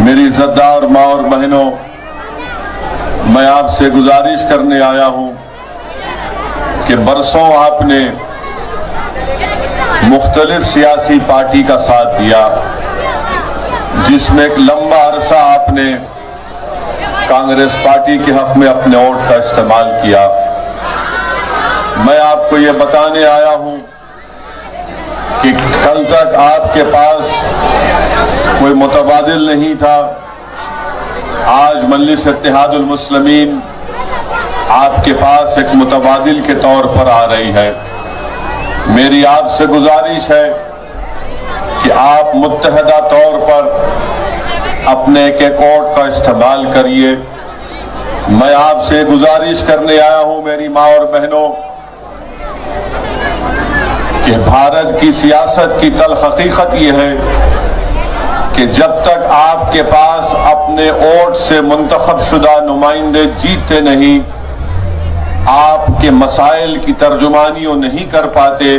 میری عزتدار ماں اور بہنوں، میں آپ سے گزارش کرنے آیا ہوں کہ برسوں آپ نے مختلف سیاسی پارٹی کا ساتھ دیا، جس میں ایک لمبا عرصہ آپ نے کانگریس پارٹی کے حق میں اپنے ووٹ کا استعمال کیا۔ میں آپ کو یہ بتانے آیا ہوں کہ کل تک آپ کے پاس کوئی متبادل نہیں تھا، آج مجلس اتحاد المسلمین آپ کے پاس ایک متبادل کے طور پر آ رہی ہے۔ میری آپ سے گزارش ہے کہ آپ متحدہ طور پر اپنے ایک ایک ووٹ کا استعمال کریے۔ میں آپ سے گزارش کرنے آیا ہوں میری ماں اور بہنوں کہ بھارت کی سیاست کی تلخ حقیقت یہ ہے کہ جب تک آپ کے پاس اپنے ووٹ سے منتخب شدہ نمائندے جیتتے نہیں، آپ کے مسائل کی ترجمانی وہ نہیں کر پاتے،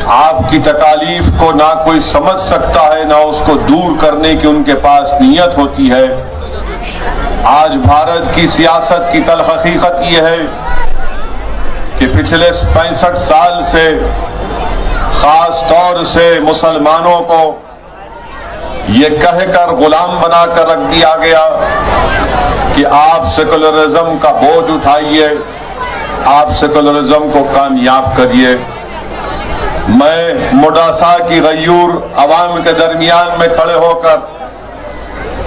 آپ کی تکالیف کو نہ کوئی سمجھ سکتا ہے، نہ اس کو دور کرنے کی ان کے پاس نیت ہوتی ہے۔ آج بھارت کی سیاست کی تلخ حقیقت یہ ہے کہ پچھلے 65 سال سے خاص طور سے مسلمانوں کو یہ کہہ کر غلام بنا کر رکھ دیا گیا کہ آپ سیکولرزم کا بوجھ اٹھائیے، آپ سیکولرزم کو کامیاب کریے۔ میں مڈاسا کی غیور عوام کے درمیان میں کھڑے ہو کر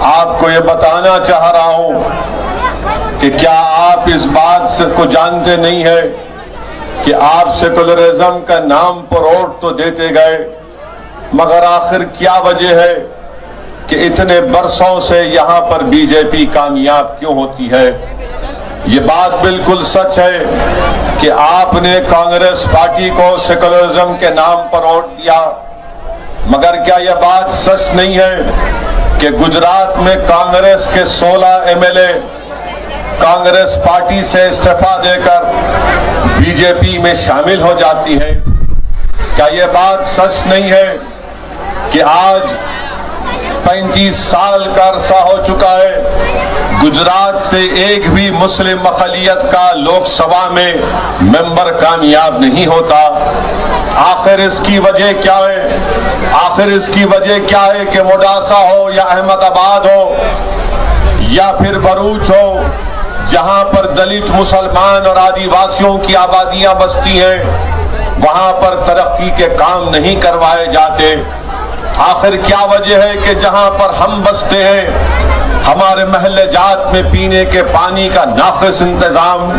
آپ کو یہ بتانا چاہ رہا ہوں کہ کیا آپ اس بات کو جانتے نہیں ہیں کہ آپ سیکولرزم کا نام پر ووٹ تو دیتے گئے، مگر آخر کیا وجہ ہے کہ اتنے برسوں سے یہاں پر بی جے پی کامیاب کیوں ہوتی ہے؟ یہ بات بالکل سچ ہے کہ آپ نے کانگریس پارٹی کو سیکولرزم کے نام پر ووٹ دیا، مگر کیا یہ بات سچ نہیں ہے کہ گجرات میں کانگریس کے 16 MLA کانگریس پارٹی سے استعفیٰ دے کر بی جے پی میں شامل ہو جاتی ہیں؟ کیا یہ بات سچ نہیں ہے کہ آج 35 سال کا عرصہ ہو چکا ہے گجرات سے ایک بھی مسلم اقلیت کا لوک سبھا میں ممبر کامیاب نہیں ہوتا؟ آخر اس کی وجہ کیا ہے؟ آخر اس کی وجہ کیا ہے کہ مڈاسا ہو یا احمد آباد ہو یا پھر بروچ ہو، جہاں پر دلت مسلمان اور آدیواسیوں کی آبادیاں بستی ہیں، وہاں پر ترقی کے کام نہیں کروائے جاتے؟ آخر کیا وجہ ہے کہ جہاں پر ہم بستے ہیں ہمارے محلے جات میں پینے کے پانی کا ناقص انتظام،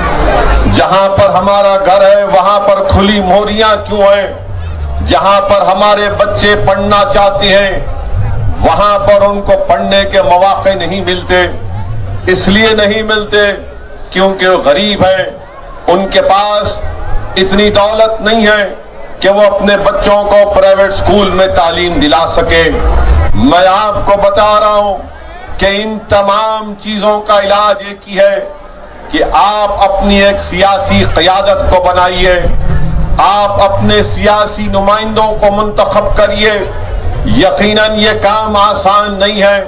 جہاں پر ہمارا گھر ہے وہاں پر کھلی موریاں کیوں ہیں؟ جہاں پر ہمارے بچے پڑھنا چاہتے ہیں وہاں پر ان کو پڑھنے کے مواقع نہیں ملتے۔ اس لیے نہیں ملتے کیونکہ وہ غریب ہیں، ان کے پاس اتنی دولت نہیں ہے کہ وہ اپنے بچوں کو پرائیویٹ سکول میں تعلیم دلا سکے۔ میں آپ کو بتا رہا ہوں کہ ان تمام چیزوں کا علاج ایک ہی ہے کہ آپ اپنی ایک سیاسی قیادت کو بنائیے، آپ اپنے سیاسی نمائندوں کو منتخب کریے۔ یقیناً یہ کام آسان نہیں ہے،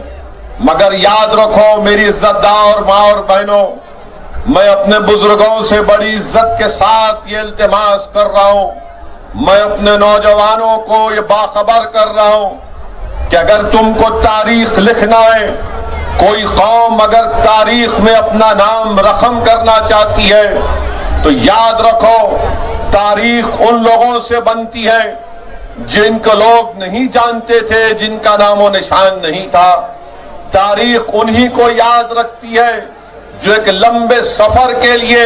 مگر یاد رکھو میری عزتدار ماں اور بہنوں، میں اپنے بزرگوں سے بڑی عزت کے ساتھ یہ التماس کر رہا ہوں، میں اپنے نوجوانوں کو یہ باخبر کر رہا ہوں کہ اگر تم کو تاریخ لکھنا ہے، کوئی قوم اگر تاریخ میں اپنا نام رقم کرنا چاہتی ہے تو یاد رکھو تاریخ ان لوگوں سے بنتی ہے جن کو لوگ نہیں جانتے تھے، جن کا نام و نشان نہیں تھا۔ تاریخ انہی کو یاد رکھتی ہے جو ایک لمبے سفر کے لیے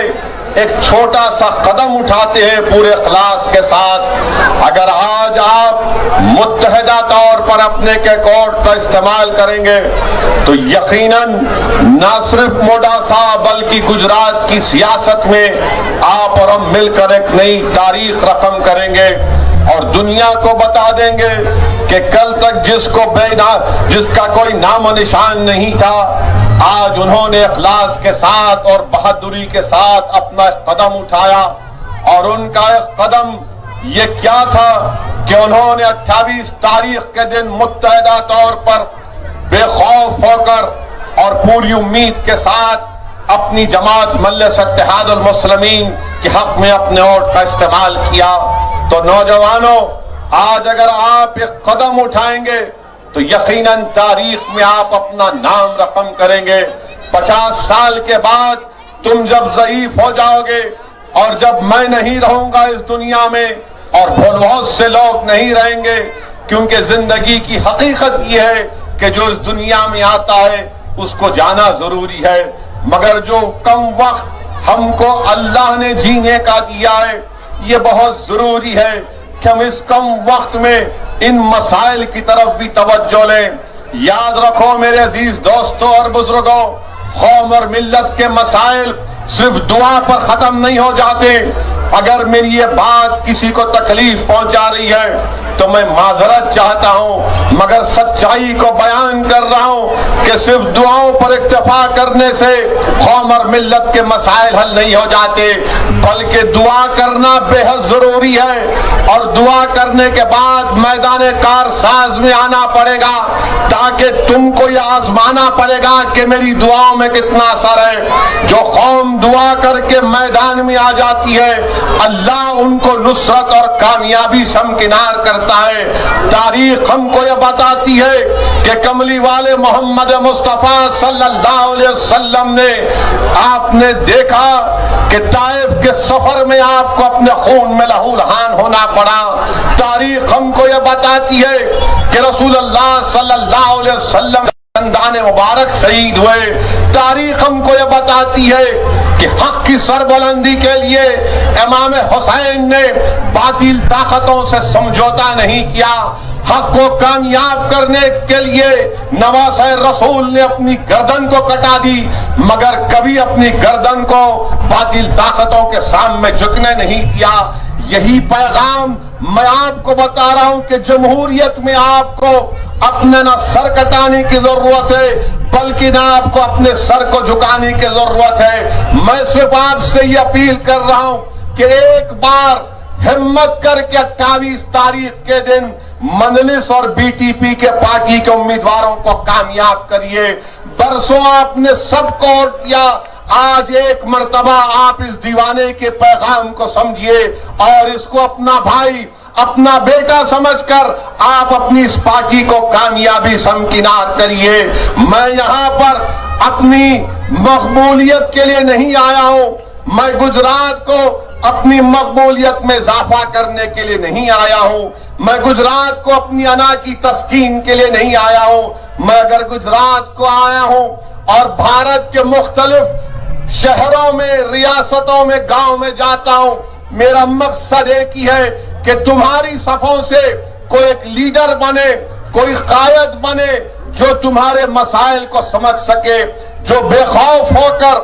ایک چھوٹا سا قدم اٹھاتے ہیں پورے اخلاص کے ساتھ۔ اگر آج آپ متحدہ طور پر اپنے کے ووٹ کا استعمال کریں گے تو یقیناً نہ صرف مڈاسا بلکہ گجرات کی سیاست میں آپ اور ہم مل کر ایک نئی تاریخ رقم کریں گے اور دنیا کو بتا دیں گے کہ کل تک جس کا کوئی نام و نشان نہیں تھا، آج انہوں نے اخلاص کے ساتھ اور بہادری کے ساتھ اپنا قدم اٹھایا۔ اور ان کا ایک قدم یہ کیا تھا کہ انہوں نے 28 تاریخ کے دن متحدہ طور پر بے خوف ہو کر اور پوری امید کے ساتھ اپنی جماعت مجلس اتحاد المسلمین کے حق میں اپنے ووٹ کا استعمال کیا۔ تو نوجوانوں، آج اگر آپ ایک قدم اٹھائیں گے تو یقیناً تاریخ میں آپ اپنا نام رقم کریں گے۔ 50 سال کے بعد تم جب ضعیف ہو جاؤ گے اور جب میں نہیں رہوں گا اس دنیا میں اور بہت سے لوگ نہیں رہیں گے، کیونکہ زندگی کی حقیقت یہ ہے کہ جو اس دنیا میں آتا ہے اس کو جانا ضروری ہے، مگر جو کم وقت ہم کو اللہ نے جینے کا دیا ہے یہ بہت ضروری ہے کہ ہم اس کم وقت میں ان مسائل کی طرف بھی توجہ لیں۔ یاد رکھو میرے عزیز دوستوں اور بزرگوں، قوم اور ملت کے مسائل صرف دعا پر ختم نہیں ہو جاتے۔ اگر میری یہ بات کسی کو تکلیف پہنچا رہی ہے تو میں معذرت چاہتا ہوں، مگر سچائی کو بیان کر رہا ہوں کہ صرف دعاؤں پر اکتفا کرنے سے قوم اور ملت کے مسائل حل نہیں ہو جاتے، بلکہ دعا کرنا بے حد ضروری ہے، اور دعا کرنے کے بعد میدان کارساز میں آنا پڑے گا تاکہ تم کو یہ آزمانا پڑے گا کہ میری دعاؤں میں کتنا اثر ہے۔ جو قوم دعا کر کے میدان میں آ جاتی ہے اللہ ان کو نصرت اور کامیابی سے ہمکنار کرتا ہے۔ تاریخ ہم کو یہ بتاتی ہے کہ کملی والے محمد مصطفیٰ صلی اللہ علیہ وسلم نے، آپ نے دیکھا کہ طائف کے سفر میں آپ کو اپنے خون میں لہو لہان ہونا پڑا۔ تاریخ ہم کو یہ بتاتی ہے کہ رسول اللہ صلی اللہ علیہ وسلم خاندان مبارک شہید ہوئے۔ تاریخ ہم کو یہ بتاتی ہے کہ حق کی سربلندی کے لیے امام حسین نے باطل طاقتوں سے سمجھوتا نہیں کیا۔ حق کو کامیاب کرنے کے لیے نواسہ رسول نے اپنی گردن کو کٹا دی، مگر کبھی اپنی گردن کو باطل طاقتوں کے سامنے جھکنے نہیں دیا۔ یہی پیغام میں آپ کو بتا رہا ہوں کہ جمہوریت میں آپ کو اپنے نہ سر کٹانے کی ضرورت ہے بلکہ نہ آپ کو اپنے سر کو جھکانے کی ضرورت ہے۔ میں صرف آپ سے یہ اپیل کر رہا ہوں کہ ایک بار ہمت کر کے 28 تاریخ کے دن مجلس اور بی ٹی پی کے پارٹی کے امیدواروں کو کامیاب کریے۔ برسوں آپ نے سب کو ووٹ دیا، آج ایک مرتبہ آپ اس دیوانے کے پیغام کو سمجھیے اور اس کو اپنا بھائی، اپنا بیٹا سمجھ کر آپ اپنی اس پارٹی کو کامیابی سے ہمکنار کریے۔ میں یہاں پر اپنی مقبولیت کے لیے نہیں آیا ہوں، میں گجرات کو اپنی مقبولیت میں اضافہ کرنے کے لیے نہیں آیا ہوں، میں گجرات کو اپنی انا کی تسکین کے لیے نہیں آیا ہوں۔ میں اگر گجرات کو آیا ہوں اور بھارت کے مختلف شہروں میں، ریاستوں میں، گاؤں میں جاتا ہوں، میرا مقصد ایک ہی ہے کہ تمہاری صفوں سے کوئی ایک لیڈر بنے، کوئی قائد بنے جو تمہارے مسائل کو سمجھ سکے، جو بے خوف ہو کر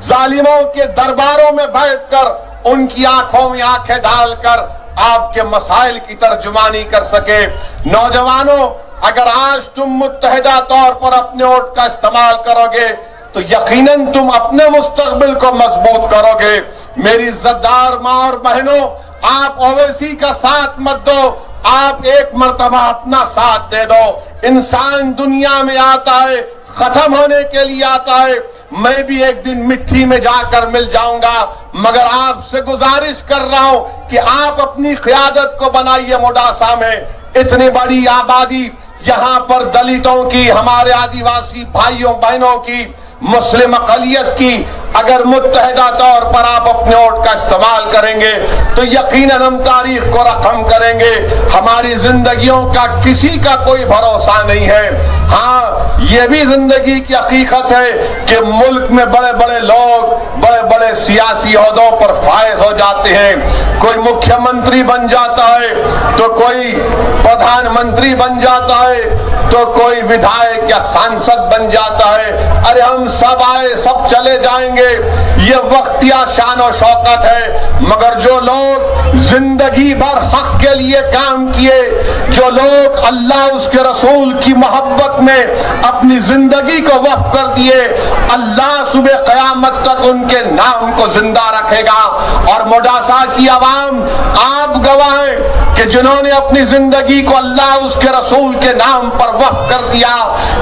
ظالموں کے درباروں میں بیٹھ کر ان کی آنکھوں میں آنکھیں ڈال کر آپ کے مسائل کی ترجمانی کر سکے۔ نوجوانوں، اگر آج تم متحدہ طور پر اپنے ووٹ کا استعمال کرو گے تو یقیناً تم اپنے مستقبل کو مضبوط کرو گے۔ میری عزتدار ماں اور بہنوں، آپ اویسی کا ساتھ مت دو، آپ ایک مرتبہ اپنا ساتھ دے دو۔ انسان دنیا میں آتا ہے، ختم ہونے کے لیے آتا ہے، میں بھی ایک دن مٹی میں جا کر مل جاؤں گا، مگر آپ سے گزارش کر رہا ہوں کہ آپ اپنی قیادت کو بنائیے۔ موڈاسا میں اتنی بڑی آبادی، یہاں پر دلتوں کی، ہمارے آدیواسی بھائیوں بہنوں کی، مسلم اقلیت کی اگر متحدہ طور پر آپ اپنے ووٹ کا استعمال کریں گے تو یقیناً ہم تاریخ کو رقم کریں گے۔ ہماری زندگیوں کا کسی کا کوئی بھروسہ نہیں ہے۔ ہاں، یہ بھی زندگی کی حقیقت ہے کہ ملک میں بڑے بڑے لوگ بڑے بڑے سیاسی عہدوں پر فائز ہو جاتے ہیں، کوئی مکھیہ منتری بن جاتا ہے تو کوئی پردھان منتری بن جاتا ہے تو کوئی ودھائک یا سانسد بن جاتا ہے۔ ارے ہم سب آئے، سب چلے جائیں گے، یہ وقتیہ شان و شوکت ہے، مگر جو لوگ زندگی بھر حق کے لیے کام کیے، جو لوگ اللہ اس کے رسول کی محبت میں اپنی زندگی کو وقف کر دیے، اللہ صبح قیامت تک ان کے نام کو زندہ رکھے گا۔ اور موڈاسا کی عوام، آپ گواہ ہیں کہ جنہوں نے اپنی زندگی کو اللہ اس کے رسول کے نام پر وقف کر دیا،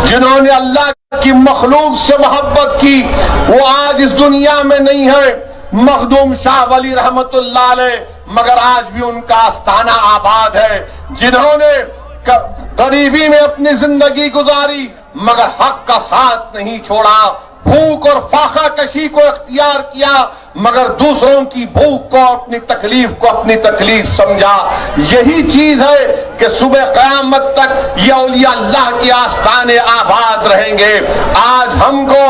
جنہوں نے اللہ کی مخلوق سے محبت کی، وہ آج اس دنیا میں نہیں ہے۔ مخدوم شاہ ولی رحمت اللہ علیہ، مگر آج بھی ان کا آستانہ آباد ہے۔ جنہوں نے غریبی میں اپنی زندگی گزاری مگر حق کا ساتھ نہیں چھوڑا، بھوک اور فاقہ کشی کو اختیار کیا مگر دوسروں کی بھوک کو، اپنی تکلیف کو اپنی تکلیف سمجھا، یہی چیز ہے کہ صبح قیامت تک یہ اولیاء اللہ کے آستانے آباد رہیں گے۔ آج ہم کو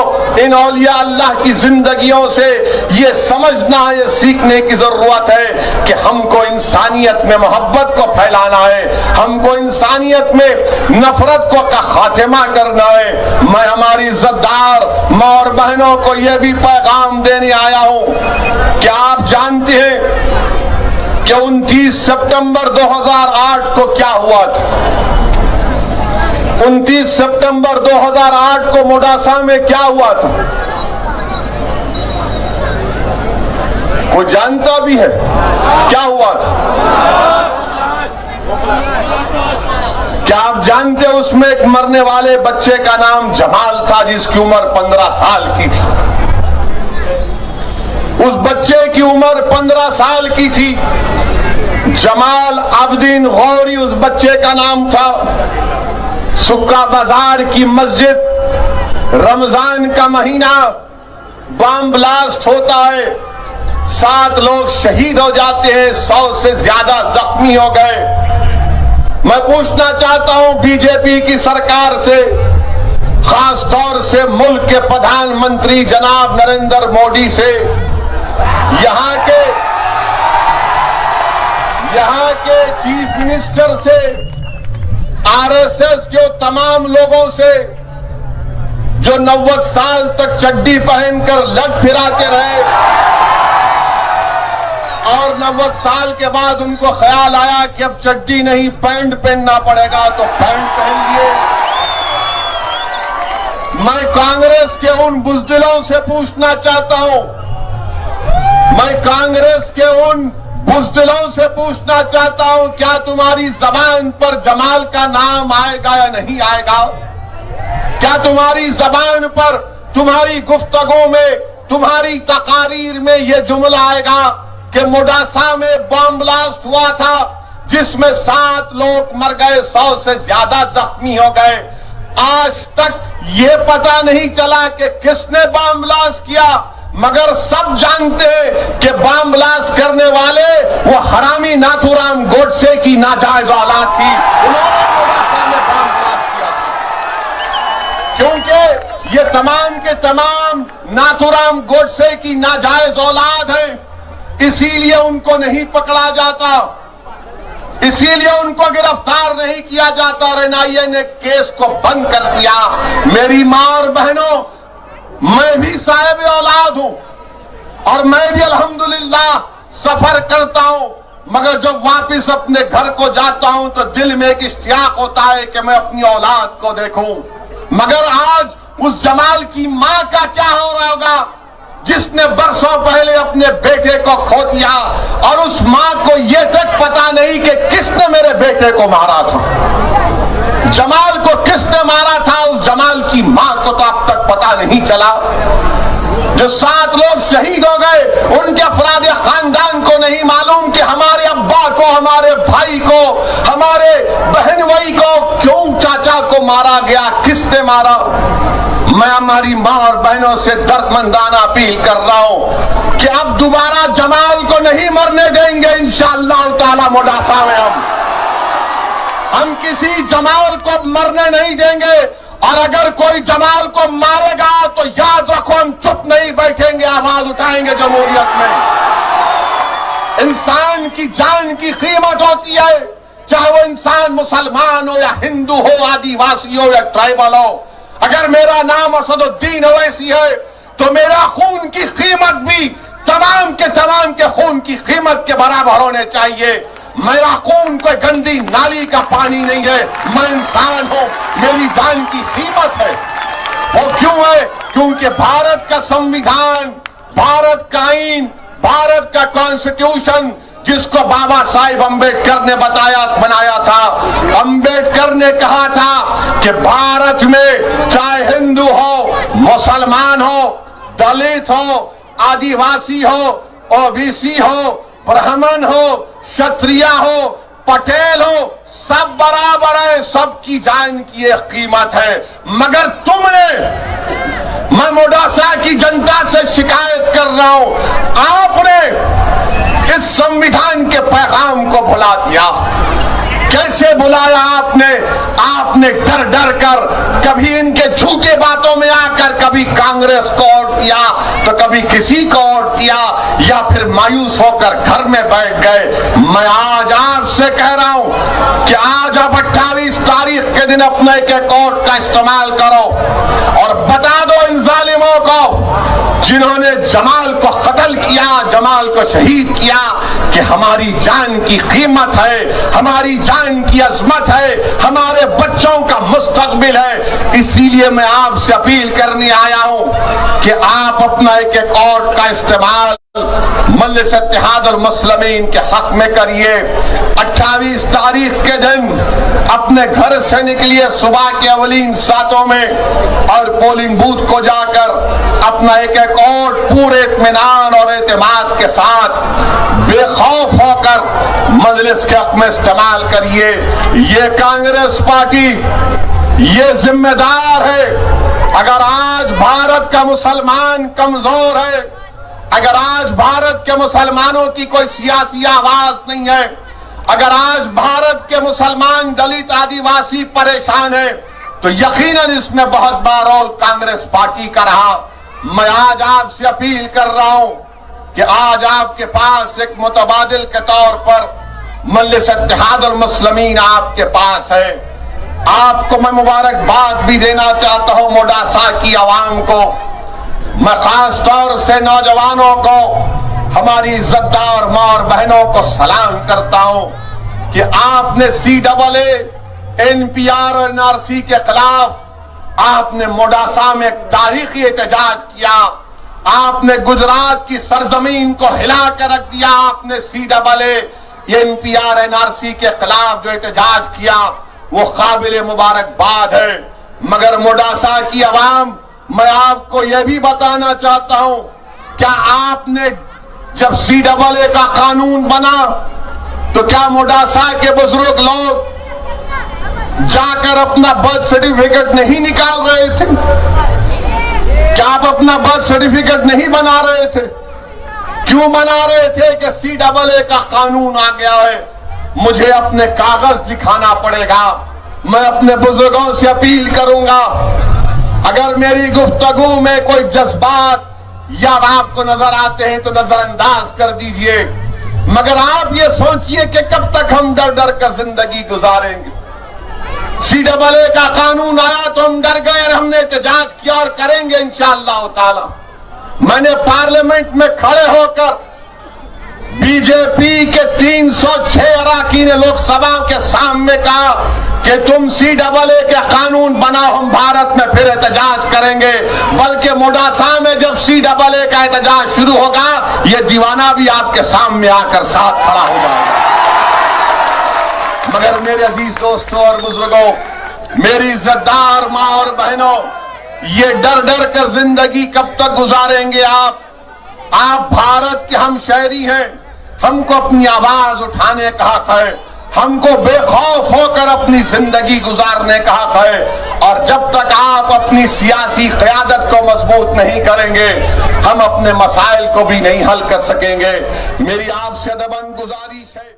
ان اولیاء اللہ کی زندگیوں سے یہ سمجھنا، یہ سیکھنے کی ضرورت ہے کہ ہم کو انسانیت میں محبت کو پھیلانا ہے، ہم کو انسانیت میں نفرت کو کا خاتمہ کرنا ہے۔ میں ہماری عزت دار ماں اور بہنوں کو یہ بھی پیغام دینے آیا ہوں کہ آپ جانتے ہیں کہ 29 سپٹمبر 2008 کو کیا ہوا تھا۔ 29 سپٹمبر 2008 کو موڈاسا میں کیا ہوا تھا؟ کوئی جانتا بھی ہے کیا ہوا تھا؟ کیا آپ جانتے اس میں ایک مرنے والے بچے کا نام جمال تھا جس کی عمر 15 سال کی تھی؟ اس بچے کی عمر 15 سال کی تھی، جمال عبدین غوری اس بچے کا نام تھا۔ سکا بازار کی مسجد، رمضان کا مہینہ، بام بلاسٹ ہوتا ہے، 7 لوگ شہید ہو جاتے ہیں، 100 سے زیادہ زخمی ہو گئے۔ میں پوچھنا چاہتا ہوں بی جے پی کی سرکار سے، خاص طور سے ملک کے پردھان منتری جناب نریندر مودی سے، یہاں کے چیف منسٹر سے، آر ایس ایس کے تمام لوگوں سے جو 90 سال تک چڈی پہن کر لٹ پھراتے رہے اور 90 سال کے بعد ان کو خیال آیا کہ اب چڈی نہیں پینٹ پہننا پڑے گا تو پینٹ پہن لیے۔ میں کانگریس کے ان بزدلوں سے پوچھنا چاہتا ہوں، کیا تمہاری زبان پر جمال کا نام آئے گا یا نہیں آئے گا؟ کیا تمہاری زبان پر، تمہاری گفتگو میں، تمہاری تقاریر میں یہ جملہ آئے گا کہ موڈاسا میں بم بلاسٹ ہوا تھا جس میں 7 لوگ مر گئے، 100 سے زیادہ زخمی ہو گئے؟ آج تک یہ پتہ نہیں چلا کہ کس نے بم بلاسٹ کیا، مگر سب جانتے ہیں کہ بم بلاسٹ کرنے والے وہ حرامی ناتھو رام گوڈسے کی ناجائز اولاد تھی، انہوں نے موڈاسا میں بم بلاسٹ کیا تھا، کیونکہ یہ تمام کے تمام ناتھو رام گوڈسے کی ناجائز اولاد ہیں، اسی لیے ان کو نہیں پکڑا جاتا، اسی لیے ان کو گرفتار نہیں کیا جاتا اور این آئی اے نے کیس کو بند کر دیا۔ میری ماں اور بہنوں، میں بھی صاحب اولاد ہوں اور میں بھی الحمدللہ سفر کرتا ہوں، مگر جب واپس اپنے گھر کو جاتا ہوں تو دل میں ایک اشتیاق ہوتا ہے کہ میں اپنی اولاد کو دیکھوں۔ مگر آج اس جمال کی ماں کا کیا ہو رہا ہوگا جس نے برسوں پہلے اپنے بیٹے کو کھو دیا، اور اس ماں کو یہ تک پتا نہیں کہ کس نے میرے بیٹے کو مارا تھا، جمال کو کس نے مارا تھا، اس جمال کی ماں کو تو اب تک پتا نہیں چلا۔ جو 7 لوگ شہید ہو گئے ان کے افراد خاندان کو نہیں معلوم کہ ہمارے ابا کو، ہمارے بھائی کو، ہمارے بہن بھائی کو کیوں چاچا کو مارا گیا، کس نے مارا۔ میں ہماری ماں اور بہنوں سے درد مندانہ اپیل کر رہا ہوں کہ اب دوبارہ جمال کو نہیں مرنے دیں گے انشاءاللہ تعالی موڈاسا میں۔ ہم کسی جمال کو مرنے نہیں دیں گے، اور اگر کوئی جمال کو مارے گا تو یاد رکھو ہم چپ نہیں بیٹھیں گے، آواز اٹھائیں گے جمہوریت میں۔ انسان کی جان کی قیمت ہوتی ہے، چاہے وہ انسان مسلمان ہو یا ہندو ہو، آدیواسی ہو یا ٹرائبل ہو۔ اگر میرا نام اسد الدین اویسی ہے تو میرا خون کی قیمت بھی تمام کے خون کی قیمت کے برابر ہونے چاہیے۔ میرا خون کوئی گندی نالی کا پانی نہیں ہے، میں انسان ہوں، میری جان کی قیمت ہے۔ وہ کیوں ہے؟ کیونکہ بھارت کا سنویدھان، بھارت کا آئین، بھارت کا کانسٹیٹیوشن جس کو بابا صاحب امبیڈکر نے بنایا تھا۔ امبیڈکر نے کہا تھا کہ بھارت میں چاہے ہندو ہو، مسلمان ہو، دلت ہو، آدیواسی ہو، او بی سی ہو، برہمن ہو، شتریہ ہو، پٹیل ہو، سب برابر ہے، سب کی جان کی ایک قیمت ہے۔ مگر تم نے، میں موڈاسا کی جنتا سے شکایت کر رہا ہوں، آپ نے اس سمویدھان کے پیغام کو بھلا دیا۔ کیسے بلایا آپ نے ڈر ڈر کر، کبھی ان کے جھوٹے باتوں میں آ کر کبھی کانگریس کو ووٹ دیا تو کبھی کسی کو ووٹ دیا، یا پھر مایوس ہو کر گھر میں بیٹھ گئے۔ میں آج آپ سے کہہ رہا ہوں کہ آج آپ 28 تاریخ کے دن اپنے ایک ووٹ کا استعمال کرو اور بتا دو ان ظالموں کو جنہوں نے جمال کو قتل کیا، جمال کو شہید کیا، کہ ہماری جان کی قیمت ہے، ہماری جان کی عظمت ہے، ہمارے بچوں کا مستقبل ہے۔ اسی لیے میں آپ سے اپیل کرنے آیا ہوں کہ آپ اپنا ایک ووٹ کا استعمال مجلس اتحاد المسلمین کے حق میں کریے۔ 28 تاریخ کے دن اپنے گھر سے نکلیے صبح کے اولین ساعتوں میں اور پولنگ بوتھ کو جا کر اپنا ایک ووٹ پورے اطمینان اور اعتماد کے ساتھ بے خوف ہو کر مجلس کے حق میں استعمال کریے۔ یہ کانگریس پارٹی یہ ذمہ دار ہے، اگر آج بھارت کا مسلمان کمزور ہے، اگر آج بھارت کے مسلمانوں کی کوئی سیاسی آواز نہیں ہے، اگر آج بھارت کے مسلمان دلت آدیواسی پریشان ہے، تو یقیناً اس میں بہت بڑا رول کانگریس پارٹی کا رہا۔ میں آج آپ سے اپیل کر رہا ہوں کہ آج آپ کے پاس ایک متبادل کے طور پر مجلس اتحاد المسلمین آپ کے پاس ہے۔ آپ کو میں مبارکباد بھی دینا چاہتا ہوں، موڈاسا کی عوام کو، میں خاص طور سے نوجوانوں کو، ہماری عزت دار ماں اور بہنوں کو سلام کرتا ہوں کہ آپ نے CAA، NPR اور NRC کے خلاف آپ نے موڈاسا میں ایک تاریخی احتجاج کیا۔ آپ نے گجرات کی سرزمین کو ہلا کر رکھ دیا۔ آپ نے CAA، NPR، NRC کے خلاف جو احتجاج کیا وہ قابل مبارکباد ہے۔ مگر موڈاسا کی عوام، میں آپ کو یہ بھی بتانا چاہتا ہوں، کیا آپ نے جب CAA کا قانون بنا تو کیا موڈاسا کے بزرگ لوگ جا کر اپنا برتھ سرٹیفکیٹ نہیں نکال رہے تھے؟ کیا آپ اپنا برتھ سرٹیفکیٹ نہیں بنا رہے تھے؟ کیوں بنا رہے تھے کہ CAA کا قانون آ گیا ہے، مجھے اپنے کاغذ دکھانا پڑے گا؟ میں اپنے بزرگوں سے اپیل کروں گا، اگر میری گفتگو میں کوئی جذبات یا آپ کو نظر آتے ہیں تو نظر انداز کر دیجئے، مگر آپ یہ سوچئے کہ کب تک ہم ڈر ڈر کر زندگی گزاریں گے؟ CAA کا قانون آیا تو ہم ڈر گئے اور ہم نے احتجاج کیا اور کریں گے انشاءاللہ تعالی۔ میں نے پارلیمنٹ میں کھڑے ہو کر بی جے پی کے 306 اراکین لوک سبھا کے سامنے کہا کہ تم CAA کے قانون بناؤ، ہم بھارت میں پھر احتجاج کریں گے، بلکہ موڈاسا میں جب CAA کا احتجاج شروع ہوگا یہ دیوانہ بھی آپ کے سامنے آ کر ساتھ کھڑا ہوگا۔ مگر میرے عزیز دوستوں اور بزرگوں، میری عزت دار ماں اور بہنوں، یہ ڈر ڈر کر زندگی کب تک گزاریں گے آپ بھارت کے ہم شہری ہیں، ہم کو اپنی آواز اٹھانے کا حق ہے، ہم کو بے خوف ہو کر اپنی زندگی گزارنے کا حق ہے، اور جب تک آپ اپنی سیاسی قیادت کو مضبوط نہیں کریں گے ہم اپنے مسائل کو بھی نہیں حل کر سکیں گے۔ میری آپ سے ادباً گزارش ہے